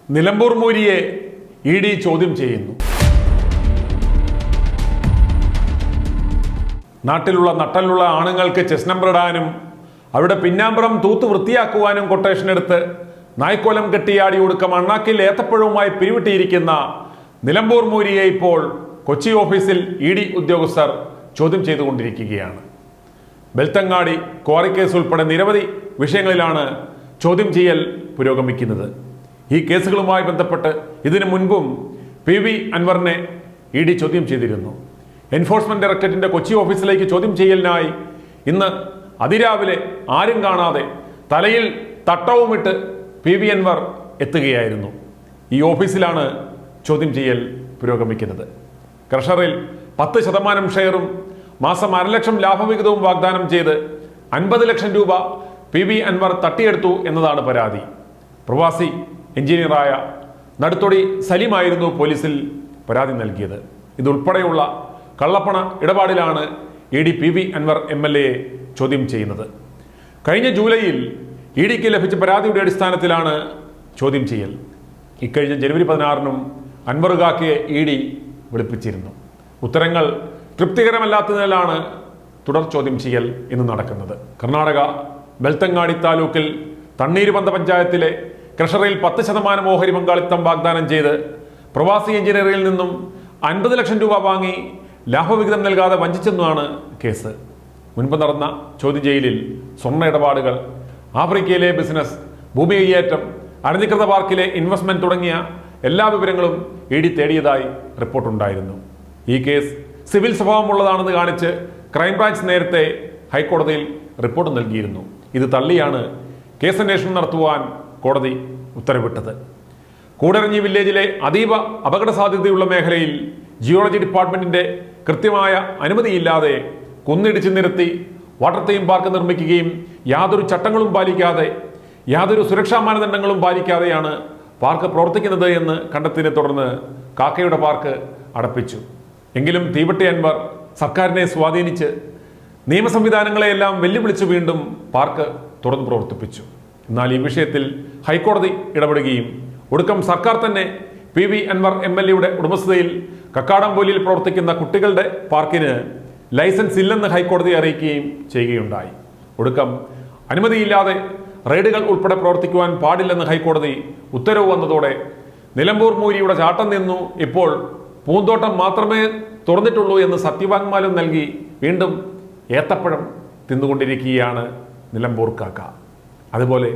Nilambur മൂരിയെ ED ചോദ്യം ചെയ്യുന്നു. നാട്ടിലുള്ള നട്ടലുള്ള ആണുങ്ങൾക്ക് ചെസ് നമ്പർ ഇടാനും അവിടെ പിന്നാമ്പുറം തൂത്ത് വൃത്തിയാക്കുവാനും കൊട്ടേഷൻ എടുത്ത് നായ്ക്കോലം കെട്ടിയാടി ഒടുക്കം അണ്ണാക്കിൽ ഏത്തപ്പഴവുമായി പിരിവിട്ടിരിക്കുന്ന നിലമ്പൂർ മൂരിയെ ഇപ്പോൾ കൊച്ചി ഓഫീസിൽ ഇഡി ഉദ്യോഗസ്ഥർ ചോദ്യം ചെയ്തുകൊണ്ടിരിക്കുകയാണ്. ബെൽത്തങ്ങാടി ക്വാറി കേസ് ഉൾപ്പെടെ നിരവധി വിഷയങ്ങളിലാണ് ചോദ്യം ചെയ്യൽ പുരോഗമിക്കുന്നത്. ഈ കേസുകളുമായി ബന്ധപ്പെട്ട് ഇതിനു മുൻപും PV അൻവറിനെ ഇഡി ചോദ്യം ചെയ്തിരുന്നു. എൻഫോഴ്സ്മെന്റ് ഡയറക്ടറേറ്റിന്റെ കൊച്ചി ഓഫീസിലേക്ക് ചോദ്യം ചെയ്യലിനായി ഇന്ന് അതിരാവിലെ ആരും കാണാതെ തലയിൽ തട്ടവുമിട്ട് PV അൻവർ എത്തുകയായിരുന്നു. ഈ ഓഫീസിലാണ് ചോദ്യം ചെയ്യൽ പുരോഗമിക്കുന്നത്. ക്രഷറിൽ 10% ഷെയറും മാസം 1.5 ലക്ഷം ലാഭവിഹിതവും വാഗ്ദാനം ചെയ്ത് 50 ലക്ഷം രൂപ PV അൻവർ തട്ടിയെടുത്തു എന്നതാണ് പരാതി. പ്രവാസി എഞ്ചിനീയറായ നടുത്തൊടി സലീമായിരുന്നു പോലീസിൽ പരാതി നൽകിയത്. ഇതുൾപ്പെടെയുള്ള കള്ളപ്പണ ഇടപാടിലാണ് ED PV അൻവർ MLA ചോദ്യം ചെയ്യുന്നത്. കഴിഞ്ഞ ജൂലൈയിൽ EDക്ക് ലഭിച്ച പരാതിയുടെ അടിസ്ഥാനത്തിലാണ് ചോദ്യം ചെയ്യൽ. ഇക്കഴിഞ്ഞ ജനുവരി 16-നും അൻവർ കാക്കയെ ED വിളിപ്പിച്ചിരുന്നു. ഉത്തരങ്ങൾ തൃപ്തികരമല്ലാത്തതിനാലാണ് തുടർ ചോദ്യം ചെയ്യൽ ഇന്ന് നടക്കുന്നത്. കർണാടക ബെൽത്തങ്ങാടി താലൂക്കിൽ തണ്ണീരുപന്ത പഞ്ചായത്തിലെ ക്രഷറിൽ 10% ഓഹരി പങ്കാളിത്തം വാഗ്ദാനം ചെയ്ത് പ്രവാസി എഞ്ചിനീയറിൽ നിന്നും 50 ലക്ഷം രൂപ വാങ്ങി ലാഭവിഹിതം നൽകാതെ വഞ്ചിച്ചെന്നാണ് കേസ്. മുൻപ് നടന്ന ചോദ്യം ചെയ്യലിൽ സ്വർണ്ണ ഇടപാടുകൾ, ആഫ്രിക്കയിലെ ബിസിനസ്, ഭൂമി കയ്യേറ്റം, അനധികൃത പാർക്കിലെ ഇൻവെസ്റ്റ്മെന്റ് തുടങ്ങിയ എല്ലാ വിവരങ്ങളും ED തേടിയതായി റിപ്പോർട്ടുണ്ടായിരുന്നു. ഈ കേസ് സിവിൽ സ്വഭാവമുള്ളതാണെന്ന് കാണിച്ച് ക്രൈംബ്രാഞ്ച് നേരത്തെ ഹൈക്കോടതിയിൽ റിപ്പോർട്ട് നൽകിയിരുന്നു. ഇത് തള്ളിയാണ് കേസന്വേഷണം നടത്തുവാൻ കോടതി ഉത്തരവിട്ടത്. കൂടരഞ്ഞി വില്ലേജിലെ അതീവ അപകട സാധ്യതയുള്ള മേഖലയിൽ ജിയോളജി ഡിപ്പാർട്ട്മെന്റിന്റെ കൃത്യമായ അനുമതിയില്ലാതെ കുന്നിടിച്ച് നിരത്തി വാട്ടർ തീം പാർക്ക് നിർമ്മിക്കുകയും യാതൊരു ചട്ടങ്ങളും പാലിക്കാതെ, യാതൊരു സുരക്ഷാ മാനദണ്ഡങ്ങളും പാലിക്കാതെയാണ് പാർക്ക് പ്രവർത്തിക്കുന്നത് എന്ന് കണ്ടെത്തിയതിനെ തുടർന്ന് കാക്കയുടെ പാർക്ക് അടപ്പിച്ചു. എങ്കിലും തീവട്ടി അൻവർ സർക്കാരിനെ സ്വാധീനിച്ച് നിയമ സംവിധാനങ്ങളെയെല്ലാം വെല്ലുവിളിച്ച് വീണ്ടും പാർക്ക് തുറന്നു പ്രവർത്തിപ്പിച്ചു. എന്നാൽ ഈ വിഷയത്തിൽ ഹൈക്കോടതി ഇടപെടുകയും ഒടുക്കം സർക്കാർ തന്നെ PV അൻവർ MLAയുടെ ഉടമസ്ഥതയിൽ കക്കാടംപൊയിലിൽ പ്രവർത്തിക്കുന്ന കുട്ടികളുടെ പാർക്കിന് ലൈസൻസ് ഇല്ലെന്ന് ഹൈക്കോടതി അറിയിക്കുകയും ചെയ്യുകയുണ്ടായി. ഒടുക്കം അനുമതിയില്ലാതെ റെയ്ഡുകൾ ഉൾപ്പെടെ പ്രവർത്തിക്കുവാൻ പാടില്ലെന്ന് ഹൈക്കോടതി ഉത്തരവ് വന്നതോടെ നിലമ്പൂർ മൂരിയുടെ ചാട്ടം നിന്നു. ഇപ്പോൾ പൂന്തോട്ടം മാത്രമേ തുറന്നിട്ടുള്ളൂ എന്ന് സത്യവാങ്മൂലം നൽകി വീണ്ടും ഏത്തപ്പഴം തിന്നുകൊണ്ടിരിക്കുകയാണ് നിലമ്പൂർ കാക്ക. അതുപോലെ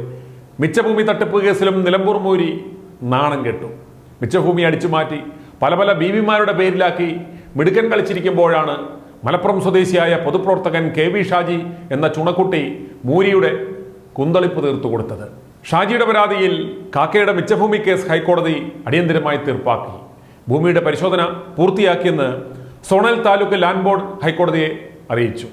മിച്ചഭൂമി തട്ടിപ്പ് കേസിലും നിലമ്പൂർ മൂരി നാണം കെട്ടു. മിച്ചഭൂമി അടിച്ചു മാറ്റി പല ബീവിമാരുടെ പേരിലാക്കി മിടുക്കൻ കളിച്ചിരിക്കുമ്പോഴാണ് മലപ്പുറം സ്വദേശിയായ പൊതുപ്രവർത്തകൻ KV ഷാജി എന്ന ചുണക്കുട്ടി മൂരിയുടെ കുന്തളിപ്പ് തീർത്തു കൊടുത്തത്. ഷാജിയുടെ പരാതിയിൽ കാക്കയുടെ മിച്ചഭൂമി കേസ് ഹൈക്കോടതി അടിയന്തരമായി തീർപ്പാക്കി. ഭൂമിയുടെ പരിശോധന പൂർത്തിയാക്കിയെന്ന് സോണൽ താലൂക്ക് ലാൻഡ് ബോർഡ് ഹൈക്കോടതിയെ അറിയിച്ചു.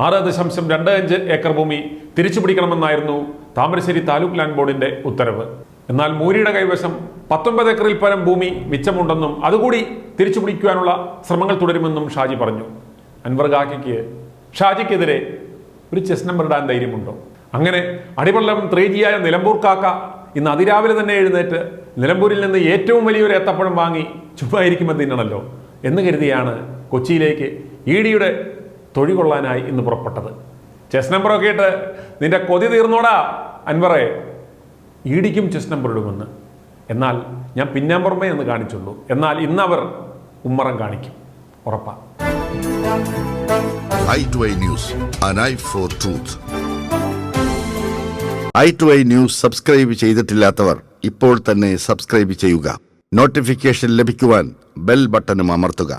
6.25 ഏക്കർ ഭൂമി തിരിച്ചുപിടിക്കണമെന്നായിരുന്നു താമരശ്ശേരി താലൂക്ക് ലാൻഡ് ബോർഡിന്റെ ഉത്തരവ്. എന്നാൽ മൂരിയുടെ കൈവശം 19 ഏക്കറിൽ പരം ഭൂമി മിച്ചമുണ്ടെന്നും അതുകൂടി തിരിച്ചുപിടിക്കുവാനുള്ള ശ്രമങ്ങൾ തുടരുമെന്നും ഷാജി പറഞ്ഞു. അൻവർ കാക്കയ്ക്ക് ഷാജിക്കെതിരെ ഒരു ചെസ് നമ്പർ ഇടാൻ ധൈര്യമുണ്ടോ? അങ്ങനെ അടിപള്ളം 3Gയായ നിലമ്പൂർ കാക്ക ഇന്ന് അതിരാവിലെ തന്നെ എഴുന്നേറ്റ് നിലമ്പൂരിൽ നിന്ന് ഏറ്റവും വലിയൊരു ഏത്തപ്പഴം വാങ്ങി ചുമ്മായിരിക്കുമെന്ന് തിന്നണല്ലോ എന്ന് കരുതിയാണ് കൊച്ചിയിലേക്ക് EDയുടെ തൊഴി കൊള്ളാനായി ഇന്ന് പുറപ്പെട്ടത്. ചെസ് നമ്പറൊക്കെ ഇട്ട് നിന്റെ കൊതി തീർന്നോടാ അൻവറെ, EDക്കും ചെസ് നമ്പർ ഇടുമെന്ന്. എന്നാൽ ഞാൻ പിന്നാമ്പുറമേ എന്ന് കാണിച്ചുള്ളൂ. എന്നാൽ ഇന്നവർ ഉമ്മറം കാണിക്കും, ഉറപ്പാ. i2i News, an eye for truth. i2i News subscribe ചെയ്തിട്ടില്ലാത്തവർ ഇപ്പോൾ തന്നെ സബ്സ്ക്രൈബ് ചെയ്യുക. നോട്ടിഫിക്കേഷൻ ലഭിക്കുവാൻ ബെൽ ബട്ടണും അമർത്തുക.